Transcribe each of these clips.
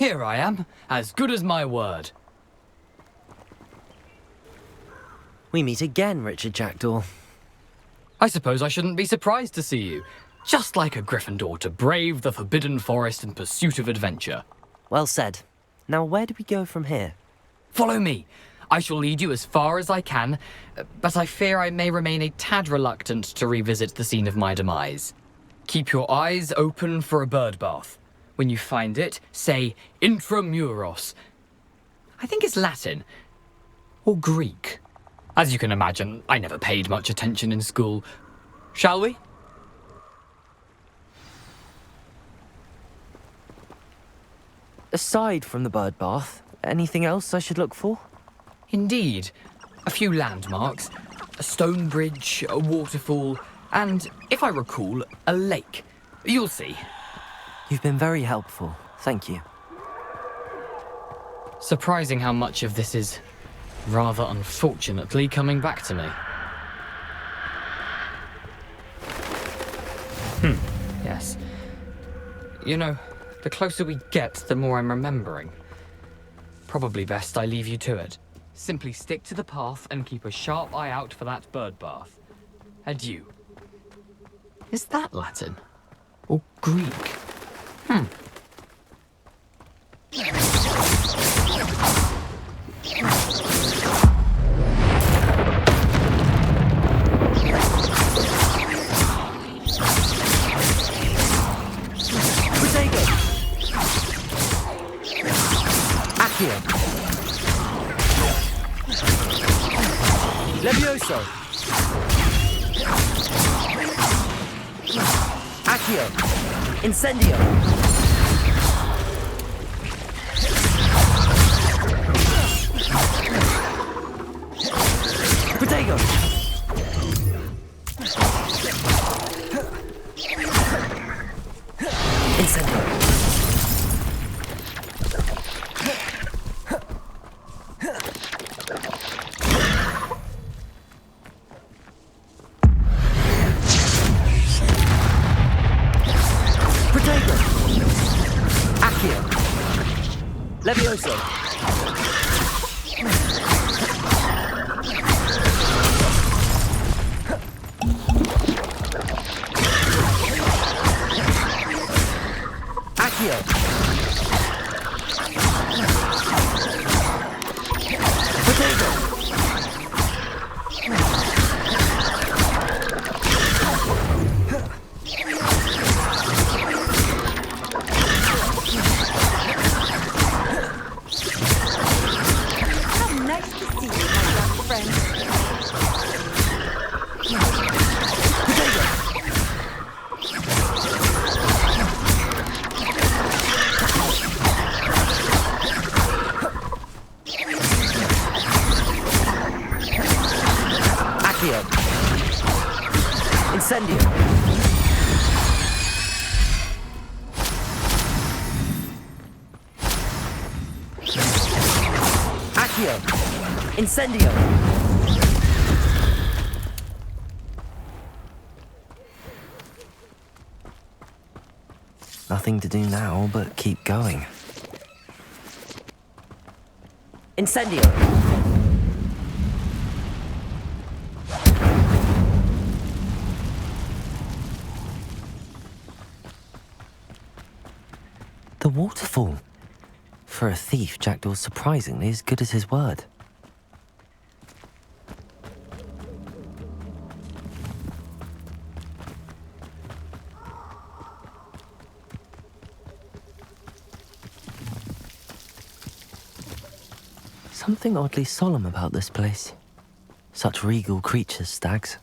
Here I am, as good as my word. We meet again, Richard Jackdaw. I suppose I shouldn't be surprised to see you. Just like a Gryffindor to brave the Forbidden Forest in pursuit of adventure. Well said. Now where do we go from here? Follow me. I shall lead you as far as I can, but I fear I may remain a tad reluctant to revisit the scene of my demise. Keep your eyes open for a bird bath. When you find it, say intramuros. I think it's Latin. Or Greek. As you can imagine, I never paid much attention in school. Shall we? Aside from the bird bath, anything else I should look for? Indeed. A few landmarks, a stone bridge, a waterfall, and, if I recall, a lake. You'll see. You've been very helpful. Thank you. Surprising how much of this is, rather unfortunately, coming back to me. Yes. You know, the closer we get, the more I'm remembering. Probably best I leave you to it. Simply stick to the path and keep a sharp eye out for that bird bath. Adieu. Is that Latin? Or Greek? Levioso! Accio! Incendio! Protego! Incendio! Levioso! Accio! Potato! Incendio! Accio! Incendio! Nothing to do now but keep going. Incendio! The waterfall. For a thief, Jackdaw's surprisingly as good as his word. Something oddly solemn about this place. Such regal creatures, stags.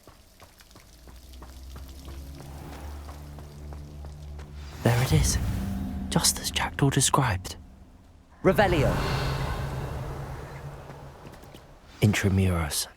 There it is. Just as Jackdaw described. Revelio. Intramuros.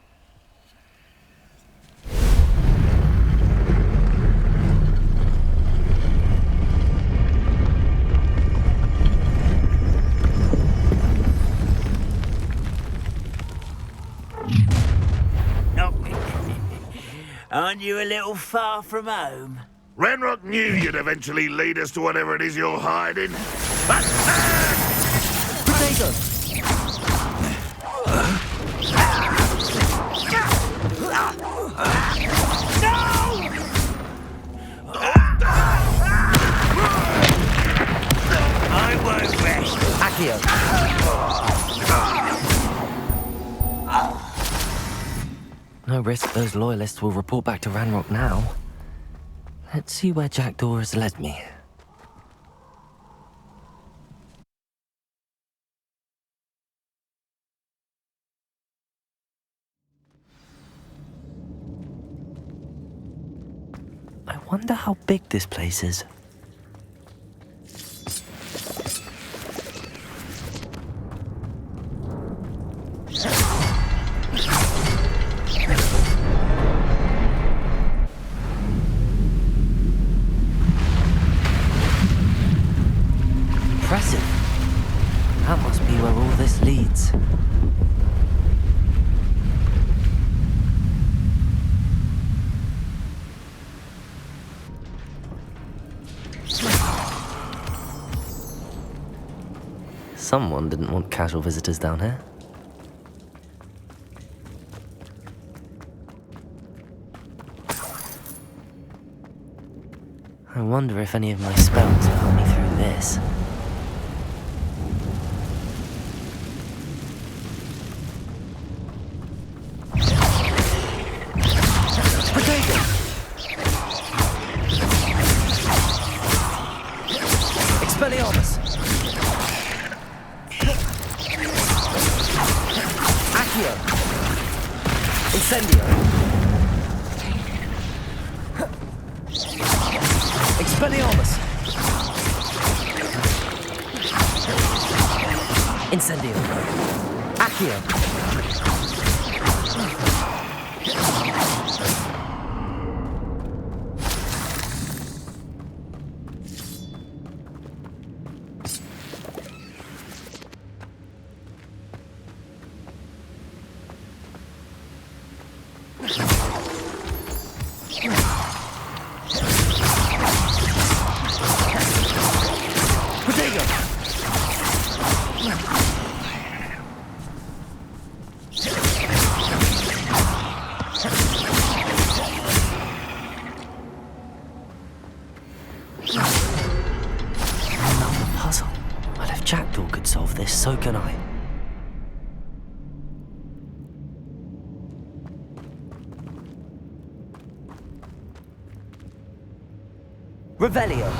Aren't you a little far from home? Renrock knew you'd eventually lead us to whatever it is you're hiding. I won't rest. Accio. No risk those loyalists will report back to Ranrock now. Let's see where Jackdaw has led me. I wonder how big this place is. Impressive. That must be where all this leads. Someone didn't want casual visitors down here. I wonder if any of my spells will help me through this. Expelliarmus! Accio! Incendio! Expelliarmus! Incendio! Accio! So can I. Revelio.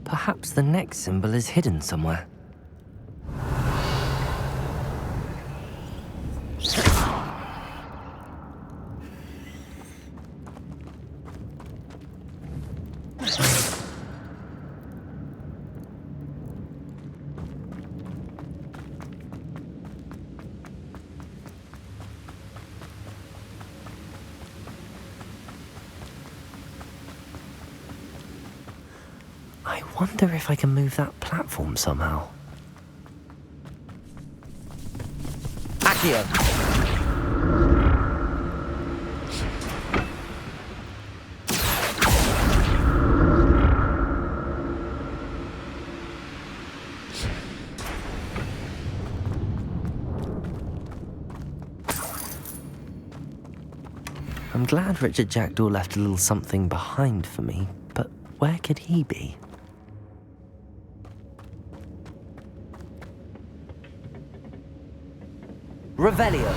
Perhaps the next symbol is hidden somewhere. I wonder if I can move that platform somehow. Accio! I'm glad Richard Jackdaw left a little something behind for me, but where could he be? Revelio.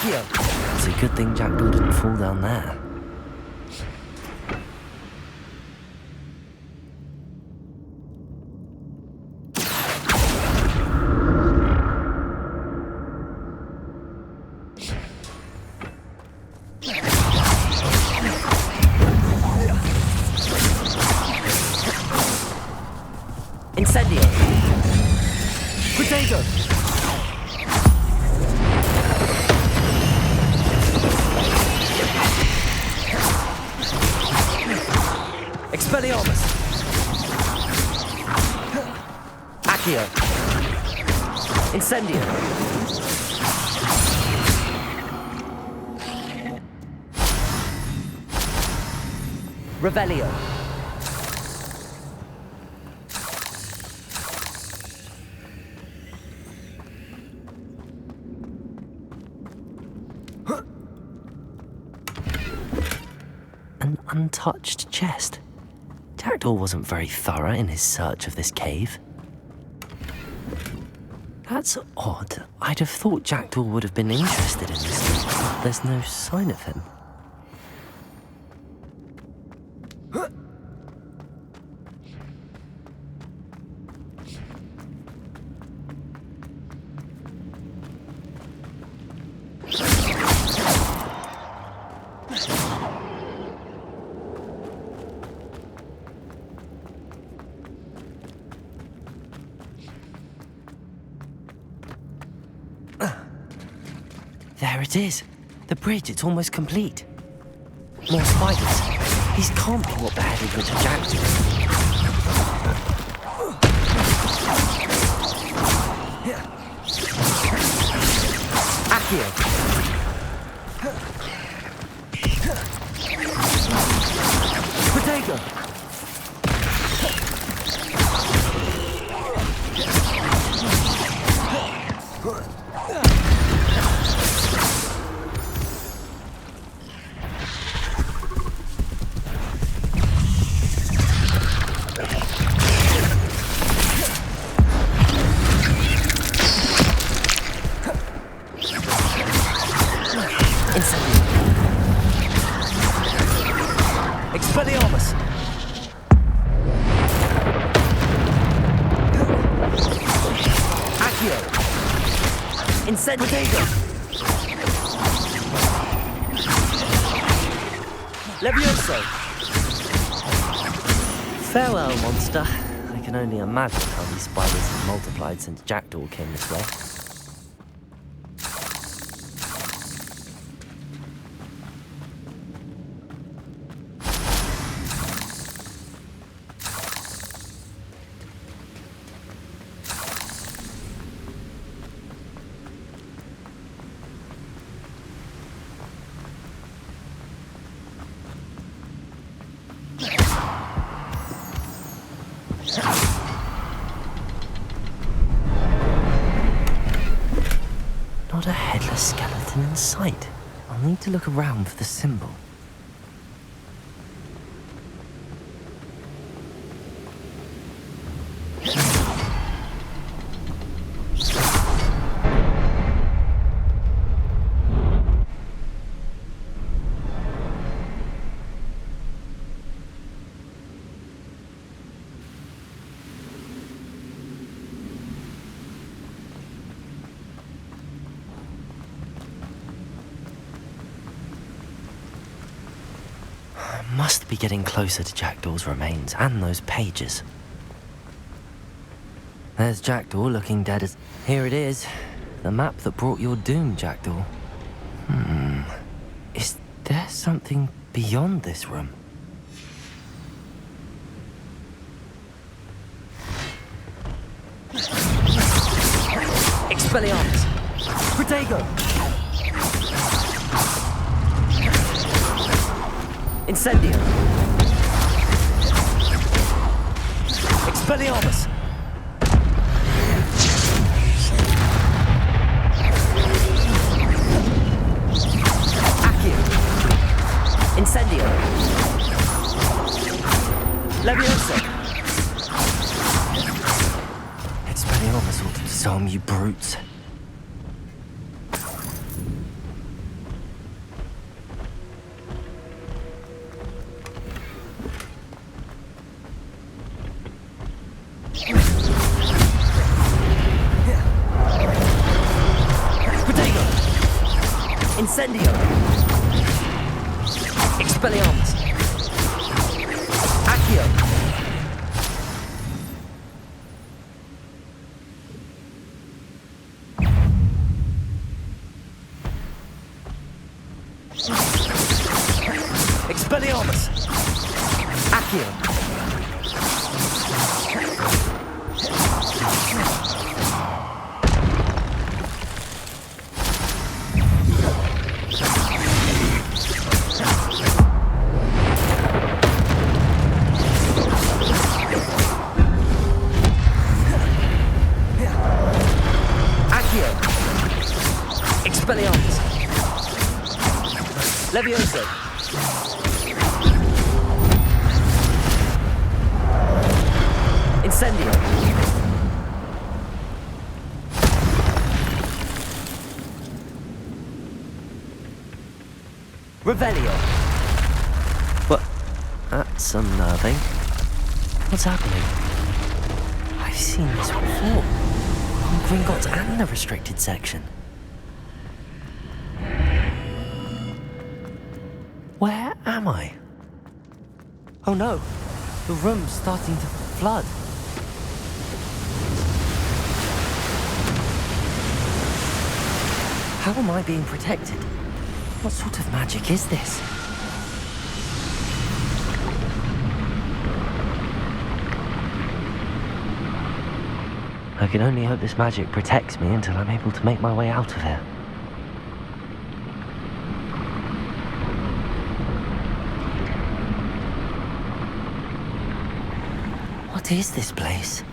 Accio! It's a good thing Jackdaw didn't fall down there. Incendio! Potato! Expelliarmus! Accio! Incendio! Revelio! An untouched chest. Jackdaw wasn't very thorough in his search of this cave. That's odd. I'd have thought Jackdaw would have been interested in this. There's no sign of him. There it is. The bridge, it's almost complete. More spiders. These can't be what beheaded Richard Jackdaw. Accio. Potato. Expelliarmus! Accio! Incendio! Levioso! Farewell, monster. I can only imagine how these spiders have multiplied since Jackdaw came this way. Not a headless skeleton in sight. I'll need to look around for the symbol. Must be getting closer to Jackdaw's remains and those pages. There's Jackdaw looking dead as... Here it is. The map that brought your doom, Jackdaw. Is there something beyond this room? Expelliarmus! Protego! Incendio! Expelliarmus! Accio! Incendio! Levioso! Expelliarmus ought to disarm you brutes. Incendio! Expelliarmus! Accio! Expelliarmus! Accio! Accio! Expelliarmus! Levioso! Incendio! Revelio! What? That's unnerving. What's happening? I've seen this before. On Gringotts and the restricted section. Where am I? Oh no! The room's starting to flood. How am I being protected? What sort of magic is this? I can only hope this magic protects me until I'm able to make my way out of here. What is this place?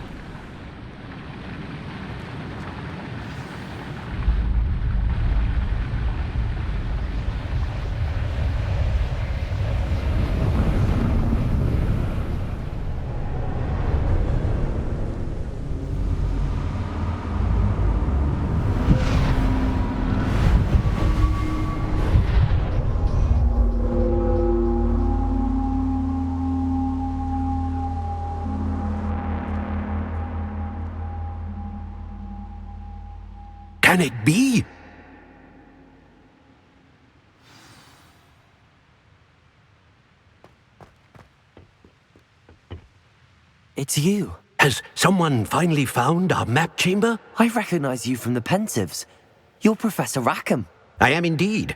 Can it be? It's you. Has someone finally found our map chamber? I recognize you from the Pensives. You're Professor Rackham. I am indeed.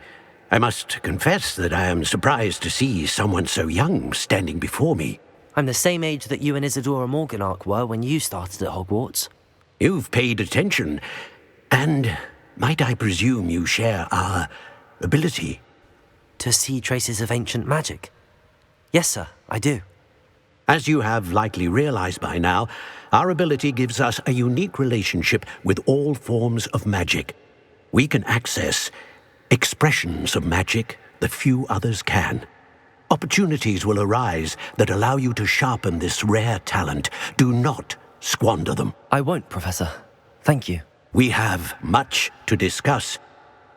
I must confess that I am surprised to see someone so young standing before me. I'm the same age that you and Isadora Morganach were when you started at Hogwarts. You've paid attention, and might I presume you share our ability? To see traces of ancient magic? Yes, sir, I do. As you have likely realized by now, our ability gives us a unique relationship with all forms of magic. We can access expressions of magic that few others can. Opportunities will arise that allow you to sharpen this rare talent. Do not squander them. I won't, Professor. Thank you. We have much to discuss.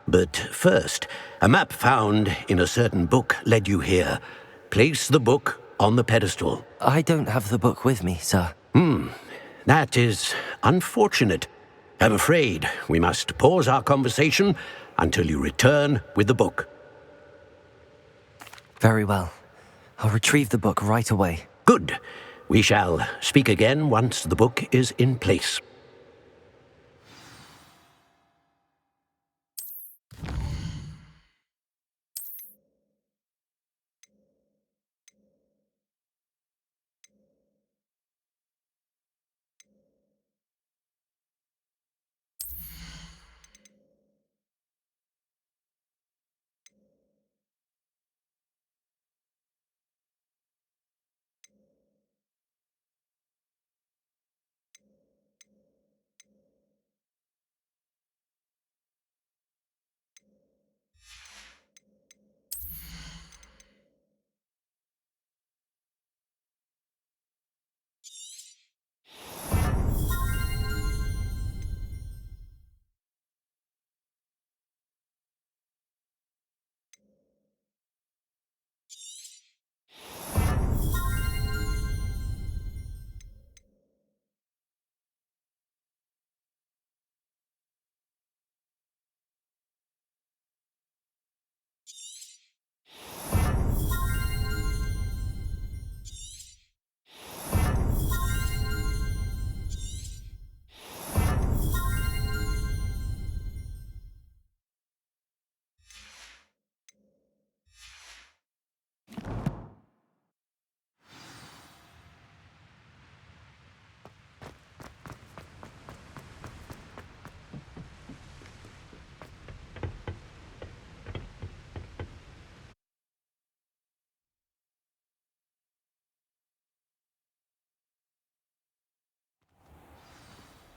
But first, a map found in a certain book led you here. Place the book on the pedestal. I don't have the book with me, sir. That is unfortunate. I'm afraid we must pause our conversation until you return with the book. Very well. I'll retrieve the book right away. Good. We shall speak again once the book is in place.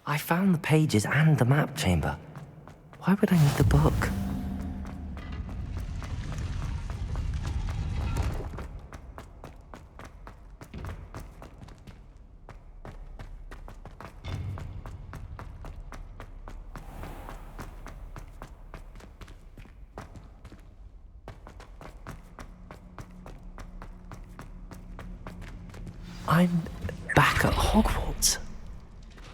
I found the pages and the map chamber. Why would I need the book? I'm back at Hogwarts.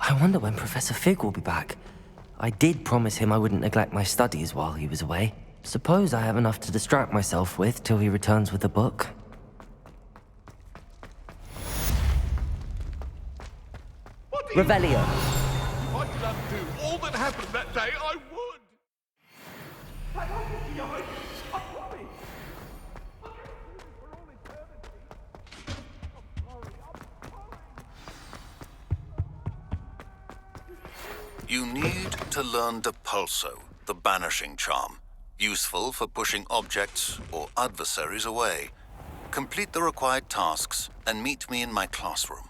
I wonder when Professor Fig will be back. I did promise him I wouldn't neglect my studies while he was away. Suppose I have enough to distract myself with till he returns with the book. Revelio. If I could undo all that happened that day, I would! I promise! I promise! For all eternity! I'm sorry. You need to learn Depulso, the banishing charm, useful for pushing objects or adversaries away. Complete the required tasks and meet me in my classroom.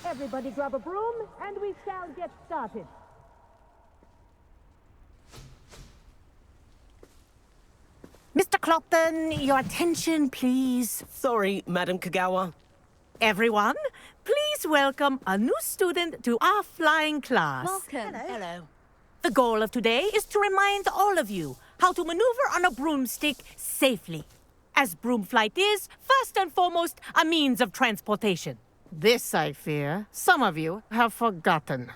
Everybody grab a broom, and we shall get started. Mr. Clopton, your attention, please. Sorry, Madam Kagawa. Everyone, please welcome a new student to our flying class. Welcome. Hello. The goal of today is to remind all of you how to maneuver on a broomstick safely. As broom flight is, first and foremost, a means of transportation. This, I fear, some of you have forgotten.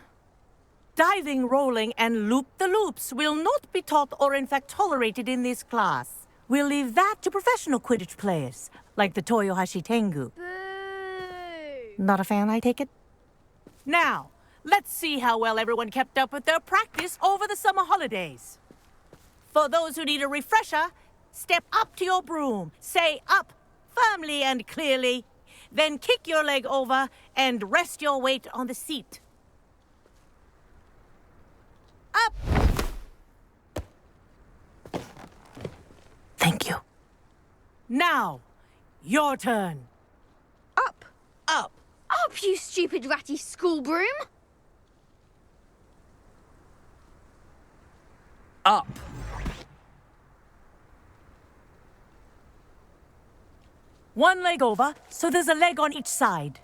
Diving, rolling, and loop-the-loops will not be taught or in fact tolerated in this class. We'll leave that to professional Quidditch players, like the Toyohashi Tengu. Boo! Not a fan, I take it? Now, let's see how well everyone kept up with their practice over the summer holidays. For those who need a refresher, step up to your broom, say up firmly and clearly, then kick your leg over and rest your weight on the seat. Up! Thank you. Now, your turn. Up! Up. Up, you stupid ratty school broom! Up! One leg over, so there's a leg on each side.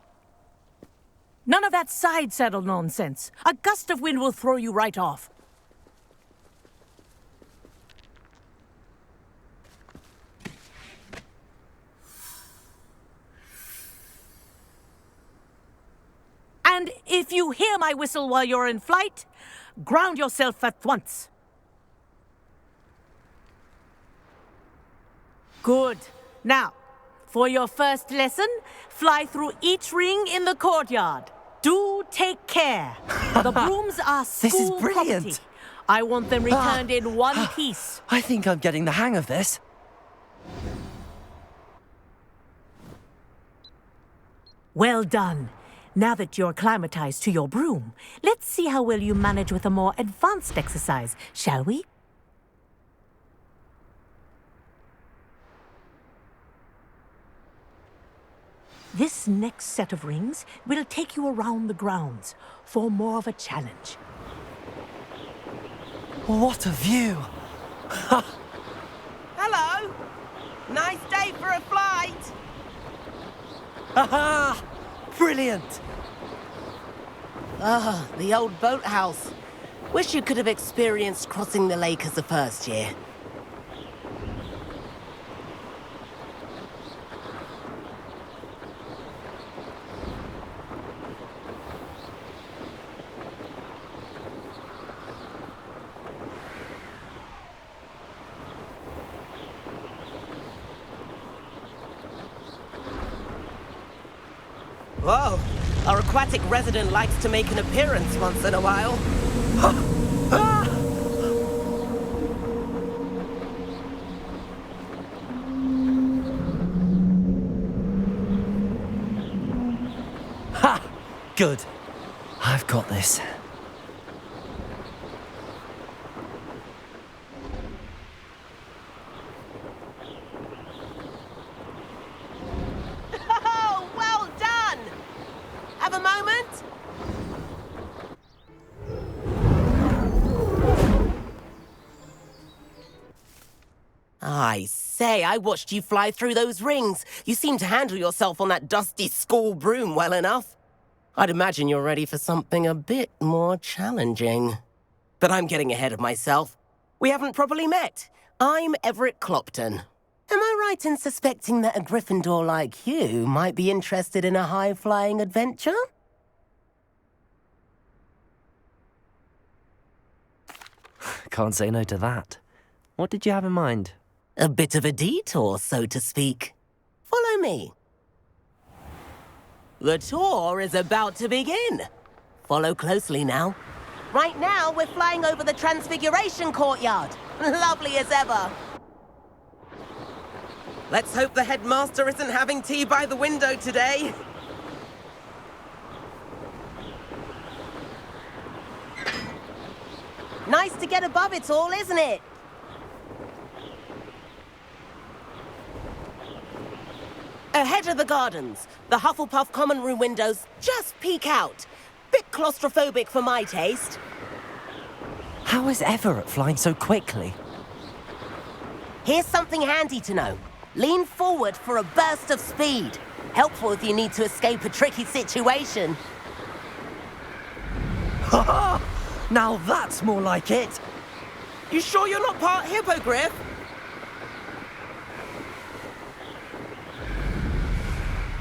None of that side saddle nonsense. A gust of wind will throw you right off. And if you hear my whistle while you're in flight, ground yourself at once. Good. Now, for your first lesson, fly through each ring in the courtyard. Do take care. The brooms are school This is brilliant. property. I want them returned in one piece. I think I'm getting the hang of this. Well done. Now that you're acclimatized to your broom, let's see how well you manage with a more advanced exercise, shall we? This next set of rings will take you around the grounds for more of a challenge. What a view! Hello. Nice day for a flight. Aha! Brilliant! Ah, the old boathouse. Wish you could have experienced crossing the lake as a first year. Whoa, our aquatic resident likes to make an appearance once in a while. Ha! Good. I've got this. Oh, well done! Have a moment? I say, I watched you fly through those rings. You seem to handle yourself on that dusty school broom well enough. I'd imagine you're ready for something a bit more challenging. But I'm getting ahead of myself. We haven't properly met. I'm Everett Clopton. Am I right in suspecting that a Gryffindor like you might be interested in a high-flying adventure? Can't say no to that. What did you have in mind? A bit of a detour, so to speak. Follow me. The tour is about to begin. Follow closely now. Right now, we're flying over the Transfiguration Courtyard. Lovely as ever. Let's hope the headmaster isn't having tea by the window today. Nice to get above it all, isn't it? Ahead of the gardens, the Hufflepuff common room windows just peek out. Bit claustrophobic for my taste. How is Everett flying so quickly? Here's something handy to know. Lean forward for a burst of speed. Helpful if you need to escape a tricky situation. Now that's more like it. You sure you're not part hippogriff?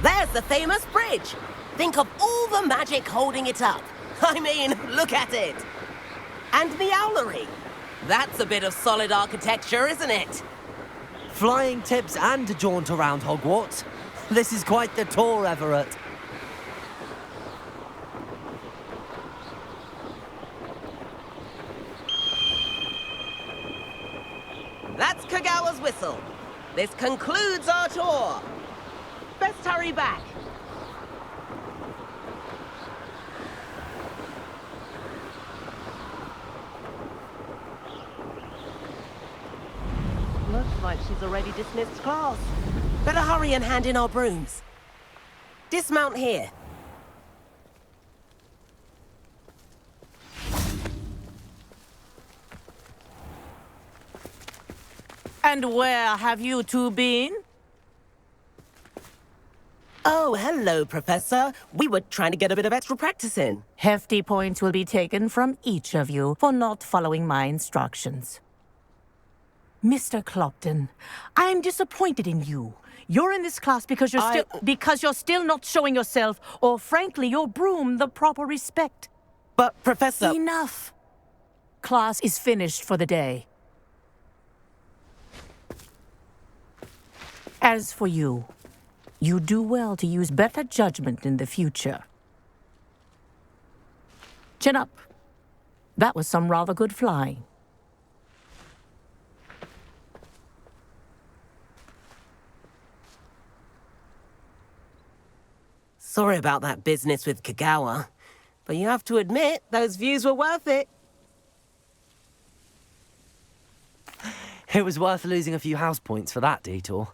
There's the famous bridge. Think of all the magic holding it up. I mean, look at it. And the owlery. That's a bit of solid architecture, isn't it? Flying tips and a jaunt around Hogwarts. This is quite the tour, Everett. That's Kagawa's whistle. This concludes our tour. Best hurry back. Looks like she's already dismissed class. Better hurry and hand in our brooms. Dismount here. And where have you two been? Oh, hello, Professor. We were trying to get a bit of extra practice in. Hefty points will be taken from each of you for not following my instructions. Mr. Clopton, I am disappointed in you. You're in this class because you're still not showing yourself, or frankly, your broom the proper respect. But, Professor... Enough. Class is finished for the day. As for you, you do well to use better judgment in the future. Chin up. That was some rather good flying. Sorry about that business with Kagawa, but you have to admit, those views were worth it. It was worth losing a few house points for that detour.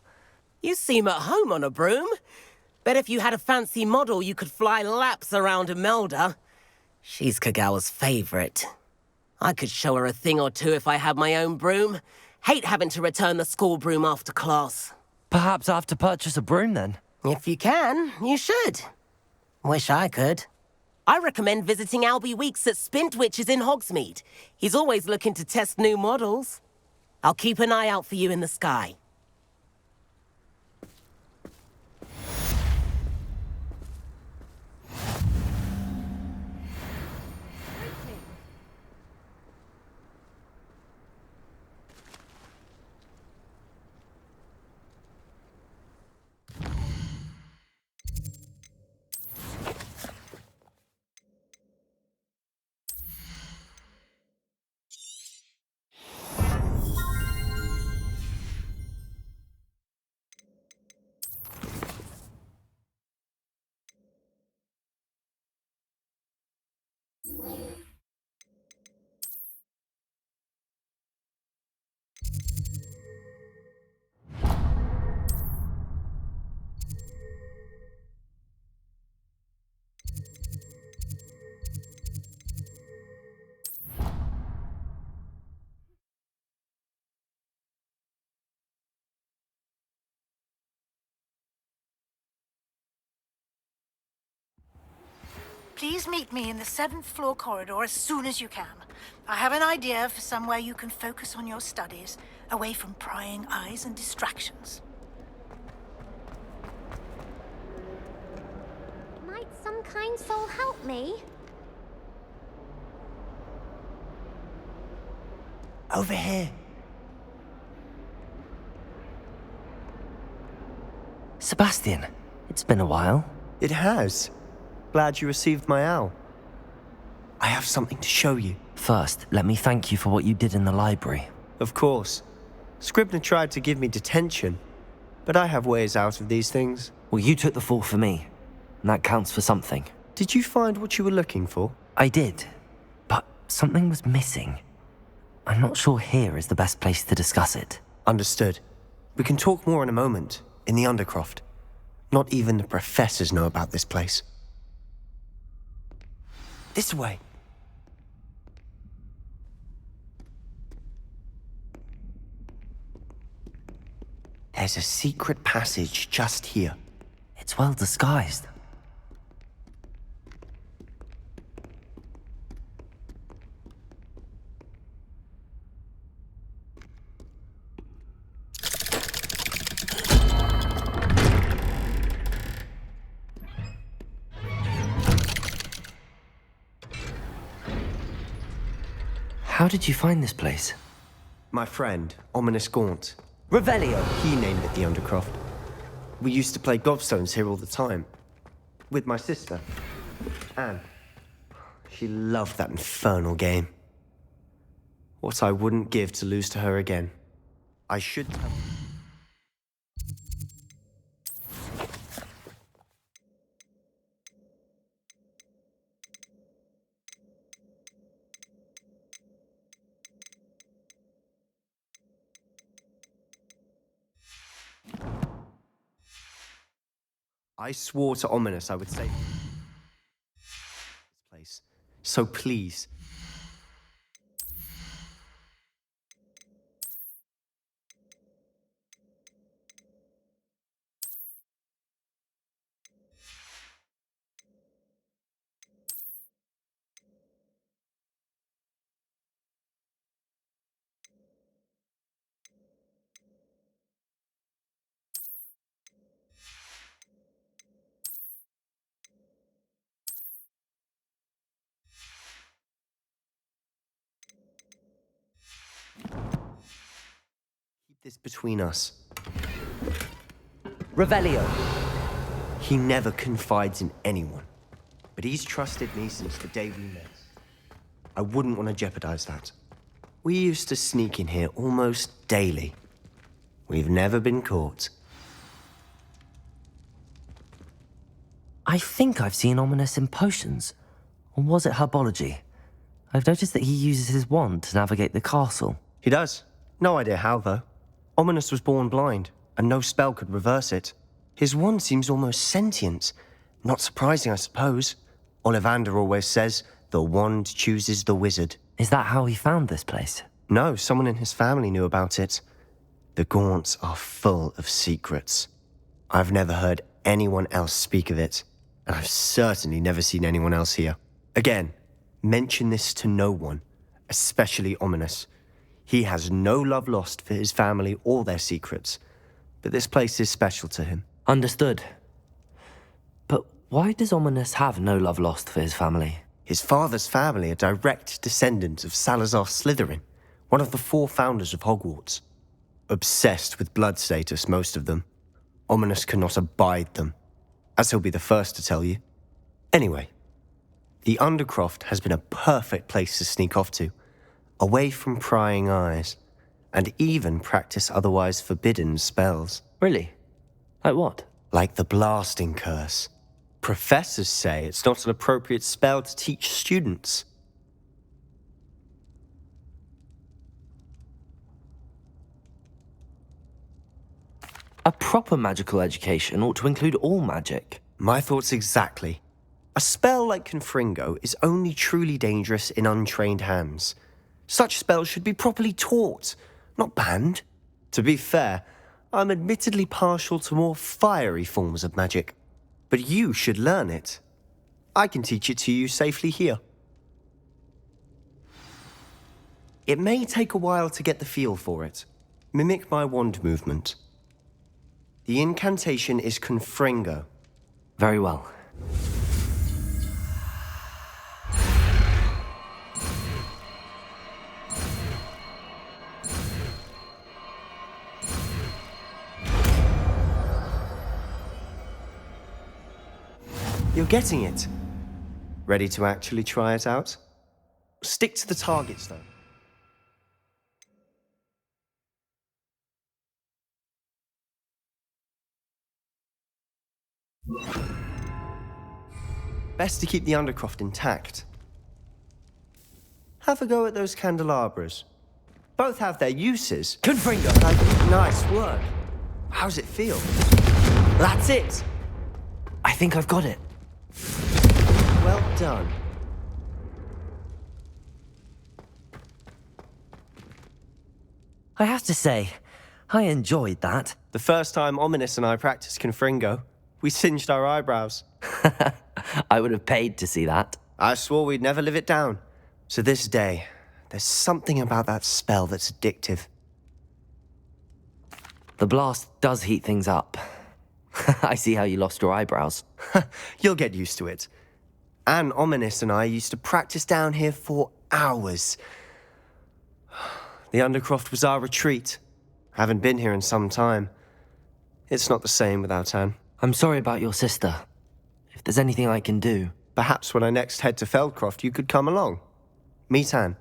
You seem at home on a broom. Bet if you had a fancy model, you could fly laps around Imelda. She's Kagawa's favorite. I could show her a thing or two if I had my own broom. Hate having to return the school broom after class. Perhaps I have to purchase a broom then? If you can, you should. Wish I could. I recommend visiting Albie Weeks at Spintwitches in Hogsmeade. He's always looking to test new models. I'll keep an eye out for you in the sky. Please meet me in the 7th floor corridor as soon as you can. I have an idea for somewhere you can focus on your studies, away from prying eyes and distractions. Might some kind soul help me? Over here. Sebastian, it's been a while. It has. Glad you received my owl. I have something to show you. First, let me thank you for what you did in the library. Of course. Scribner tried to give me detention, but I have ways out of these things. Well, you took the fall for me, and that counts for something. Did you find what you were looking for? I did, but something was missing. I'm not sure here is the best place to discuss it. Understood. We can talk more in a moment, in the Undercroft. Not even the professors know about this place. This way. There's a secret passage just here. It's well disguised. How did you find this place? My friend, Ominous Gaunt. Revelio! He named it the Undercroft. We used to play gobstones here all the time. With my sister, Anne. She loved that infernal game. What I wouldn't give to lose to her again. I should have... I swore to Ominous I would save this place. So please. Keep this between us. Revelio! He never confides in anyone. But he's trusted me since the day we met. I wouldn't want to jeopardize that. We used to sneak in here almost daily. We've never been caught. I think I've seen Ominous in potions. Or was it herbology? I've noticed that he uses his wand to navigate the castle. He does. No idea how, though. Ominous was born blind, and no spell could reverse it. His wand seems almost sentient. Not surprising, I suppose. Ollivander always says, the wand chooses the wizard. Is that how he found this place? No, someone in his family knew about it. The Gaunts are full of secrets. I've never heard anyone else speak of it, and I've certainly never seen anyone else here. Again, mention this to no one, especially Ominous. He has no love lost for his family or their secrets, but this place is special to him. Understood. But why does Ominous have no love lost for his family? His father's family are direct descendants of Salazar Slytherin, one of the 4 founders of Hogwarts. Obsessed with blood status, most of them. Ominous cannot abide them, as he'll be the first to tell you. Anyway, the Undercroft has been a perfect place to sneak off to, away from prying eyes, and even practice otherwise forbidden spells. Really? Like what? Like the blasting curse. Professors say it's not an appropriate spell to teach students. A proper magical education ought to include all magic. My thoughts exactly. A spell like Confringo is only truly dangerous in untrained hands. Such spells should be properly taught, not banned. To be fair, I'm admittedly partial to more fiery forms of magic. But you should learn it. I can teach it to you safely here. It may take a while to get the feel for it. Mimic my wand movement. The incantation is Confringo. Very well. You're getting it. Ready to actually try it out? Stick to the targets, though. Best to keep the Undercroft intact. Have a go at those candelabras. Both have their uses. Confringo! Nice work. How's it feel? That's it! I think I've got it. Well done. I have to say, I enjoyed that. The first time Ominous and I practiced Confringo, we singed our eyebrows. I would have paid to see that. I swore we'd never live it down. To this day, there's something about that spell that's addictive. The blast does heat things up. I see how you lost your eyebrows. You'll get used to it. Anne, Ominous and I used to practice down here for hours. The Undercroft was our retreat. Haven't been here in some time. It's not the same without Anne. I'm sorry about your sister. If there's anything I can do... Perhaps when I next head to Feldcroft, you could come along. Meet Anne.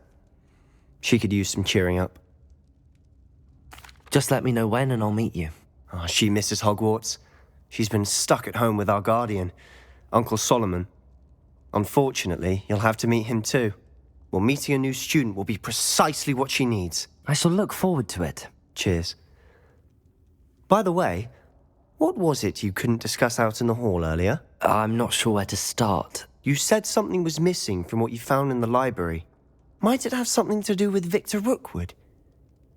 She could use some cheering up. Just let me know when and I'll meet you. Oh, she misses Hogwarts. She's been stuck at home with our guardian, Uncle Solomon. Unfortunately, you'll have to meet him too. Well, meeting a new student will be precisely what she needs. I shall look forward to it. Cheers. By the way, what was it you couldn't discuss out in the hall earlier? I'm not sure where to start. You said something was missing from what you found in the library. Might it have something to do with Victor Rookwood?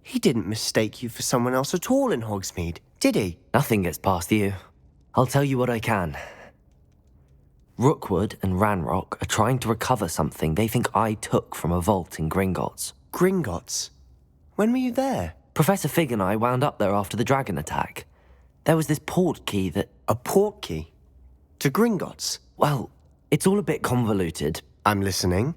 He didn't mistake you for someone else at all in Hogsmeade, did he? Nothing gets past you. I'll tell you what I can. Rookwood and Ranrock are trying to recover something they think I took from a vault in Gringotts. Gringotts? When were you there? Professor Fig and I wound up there after the dragon attack. There was this port key that... A port key? To Gringotts? Well, it's all a bit convoluted. I'm listening.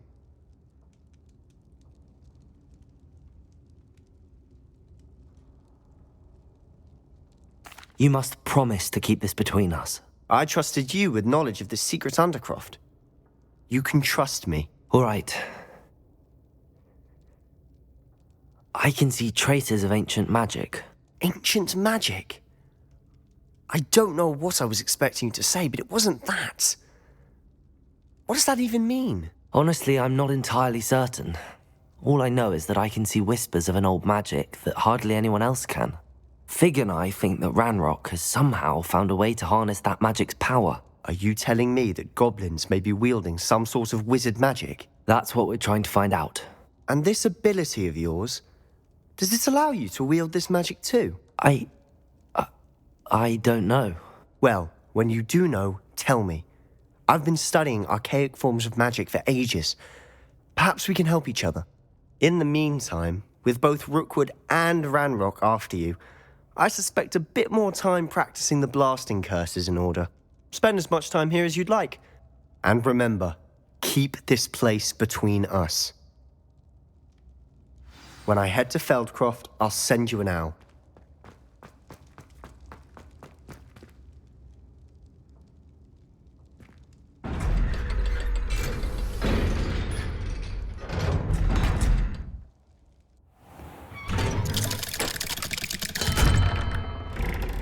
You must promise to keep this between us. I trusted you with knowledge of the secret Undercroft. You can trust me. All right. I can see traces of ancient magic. Ancient magic? I don't know what I was expecting you to say, but it wasn't that. What does that even mean? Honestly, I'm not entirely certain. All I know is that I can see whispers of an old magic that hardly anyone else can. Fig and I think that Ranrock has somehow found a way to harness that magic's power. Are you telling me that goblins may be wielding some sort of wizard magic? That's what we're trying to find out. And this ability of yours, does it allow you to wield this magic too? I don't know. Well, when you do know, tell me. I've been studying archaic forms of magic for ages. Perhaps we can help each other. In the meantime, with both Rookwood and Ranrock after you, I suspect a bit more time practicing the blasting curse is in order. Spend as much time here as you'd like. And remember, keep this place between us. When I head to Feldcroft, I'll send you an owl.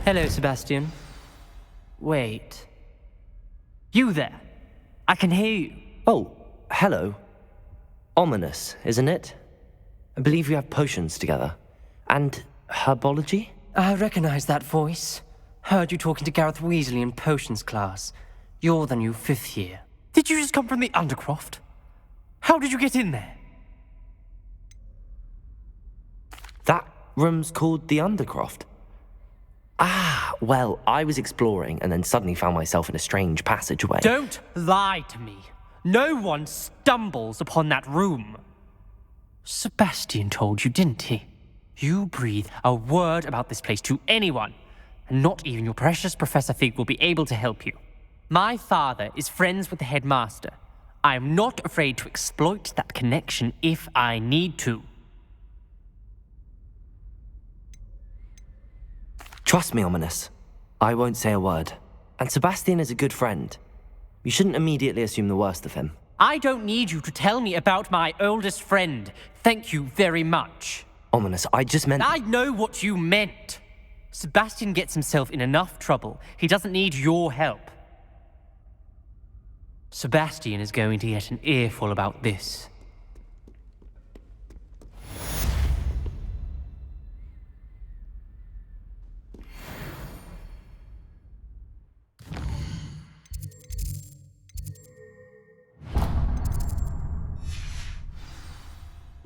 Hello, Sebastian. Wait. You there? I can hear you. Oh, hello. Ominous, isn't it? I believe we have potions together. And herbology? I recognize that voice. Heard you talking to Gareth Weasley in potions class. You're the new 5th year. Did you just come from the Undercroft? How did you get in there? That room's called the Undercroft. Ah, Well, I was exploring and then suddenly found myself in a strange passageway. Don't lie to me. No one stumbles upon that room. Sebastian told you, didn't he? You breathe a word about this place to anyone, and not even your precious Professor Fig will be able to help you. My father is friends with the headmaster. I am not afraid to exploit that connection if I need to. Trust me, Ominous. I won't say a word. And Sebastian is a good friend. You shouldn't immediately assume the worst of him. I don't need you to tell me about my oldest friend. Thank you very much. Ominous, I just meant... I know what you meant. Sebastian gets himself in enough trouble. He doesn't need your help. Sebastian is going to get an earful about this.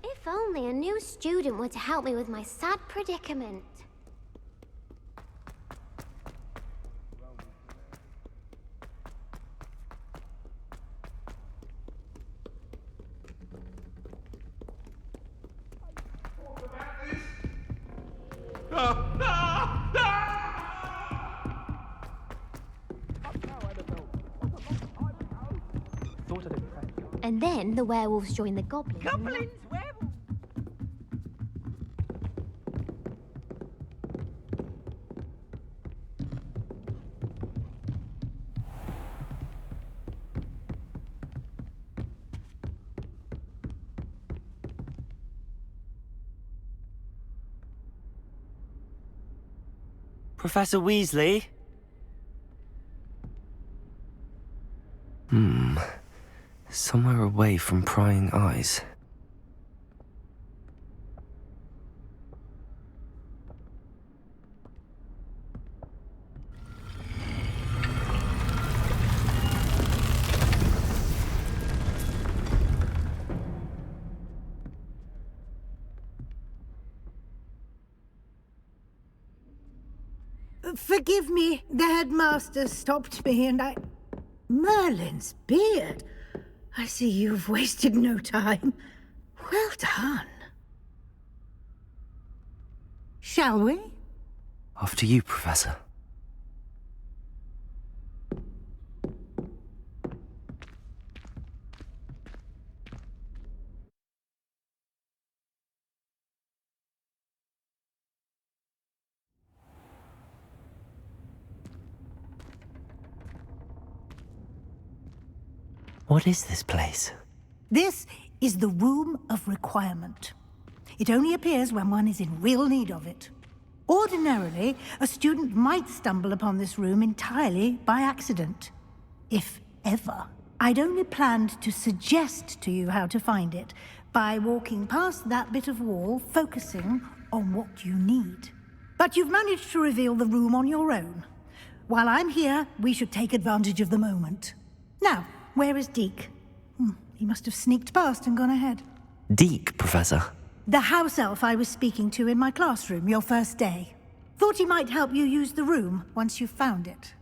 If only a new student were to help me with my sad predicament. And then the werewolves join the goblins. Goblins, werewolves. Professor Weasley? Somewhere away from prying eyes. Forgive me, the headmaster stopped me and I... Merlin's beard. I see you've wasted no time. Well done. Shall we? After you, Professor. What is this place? This is the Room of Requirement. It only appears when one is in real need of it. Ordinarily, a student might stumble upon this room entirely by accident. If ever. I'd only planned to suggest to you how to find it by walking past that bit of wall, focusing on what you need. But you've managed to reveal the room on your own. While I'm here, we should take advantage of the moment. Now, where is Deke? He must have sneaked past and gone ahead. Deke, Professor. The house elf I was speaking to in my classroom your first day. Thought he might help you use the room once you've found it.